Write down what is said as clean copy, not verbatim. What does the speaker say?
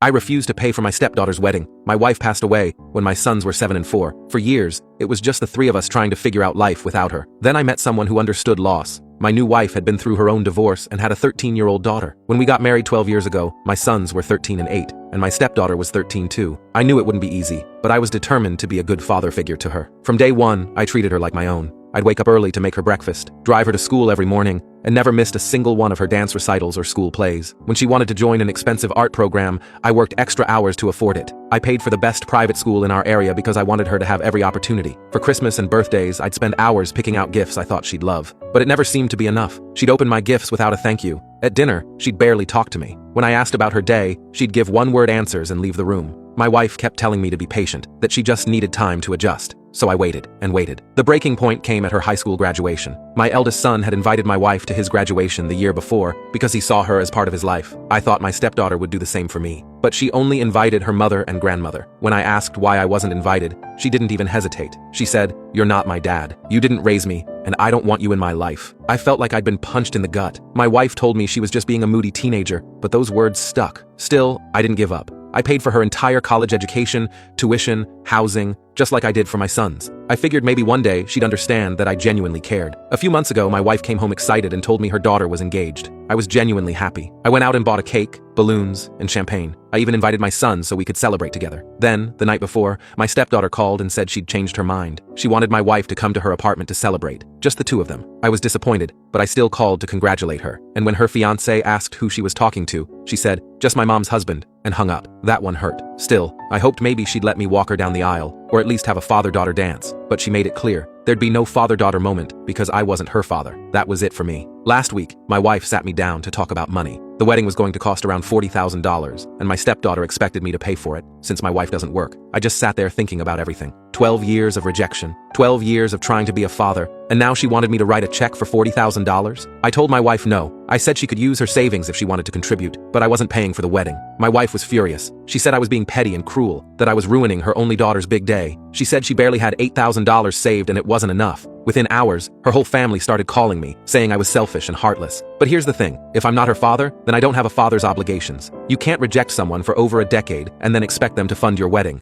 I refused to pay for my stepdaughter's wedding. My wife passed away when my sons were 7 and 4. For years, it was just the three of us trying to figure out life without her. Then I met someone who understood loss. My new wife had been through her own divorce and had a 13-year-old daughter. When we got married 12 years ago, my sons were 13 and 8, and my stepdaughter was 13 too. I knew it wouldn't be easy, but I was determined to be a good father figure to her. From day one, I treated her like my own. I'd wake up early to make her breakfast, drive her to school every morning, and never missed a single one of her dance recitals or school plays. When she wanted to join an expensive art program, I worked extra hours to afford it. I paid for the best private school in our area because I wanted her to have every opportunity. For Christmas and birthdays, I'd spend hours picking out gifts I thought she'd love. But it never seemed to be enough. She'd open my gifts without a thank you. At dinner, she'd barely talk to me. When I asked about her day, she'd give one-word answers and leave the room. My wife kept telling me to be patient, that she just needed time to adjust. So I waited and waited. The breaking point came at her high school graduation. My eldest son had invited my wife to his graduation the year before because he saw her as part of his life. I thought my stepdaughter would do the same for me. But she only invited her mother and grandmother. When I asked why I wasn't invited, she didn't even hesitate. She said, "You're not my dad. You didn't raise me, and I don't want you in my life." I felt like I'd been punched in the gut. My wife told me she was just being a moody teenager, but those words stuck. Still, I didn't give up. I paid for her entire college education, tuition, housing, just like I did for my sons. I figured maybe one day she'd understand that I genuinely cared. A few months ago, my wife came home excited and told me her daughter was engaged. I was genuinely happy. I went out and bought a cake, balloons, and champagne. I even invited my son so we could celebrate together. Then, the night before, my stepdaughter called and said she'd changed her mind. She wanted my wife to come to her apartment to celebrate. Just the two of them. I was disappointed, but I still called to congratulate her. And when her fiancé asked who she was talking to, she said, "Just my mom's husband," and hung up. That one hurt. Still, I hoped maybe she'd let me walk her down the aisle, or at least have a father-daughter dance. But she made it clear there'd be no father-daughter moment because I wasn't her father. That was it for me. Last week, my wife sat me down to talk about money. The wedding was going to cost around $40,000, and my stepdaughter expected me to pay for it, since my wife doesn't work. I just sat there thinking about everything. 12 years of rejection, 12 years of trying to be a father, and now she wanted me to write a check for $40,000? I told my wife no. I said she could use her savings if she wanted to contribute, but I wasn't paying for the wedding. My wife was furious. She said I was being petty and cruel, that I was ruining her only daughter's big day. She said she barely had $8,000 saved and it wasn't enough. Within hours, her whole family started calling me, saying I was selfish and heartless. But here's the thing, if I'm not her father, then I don't have a father's obligations. You can't reject someone for over a decade and then expect them to fund your wedding.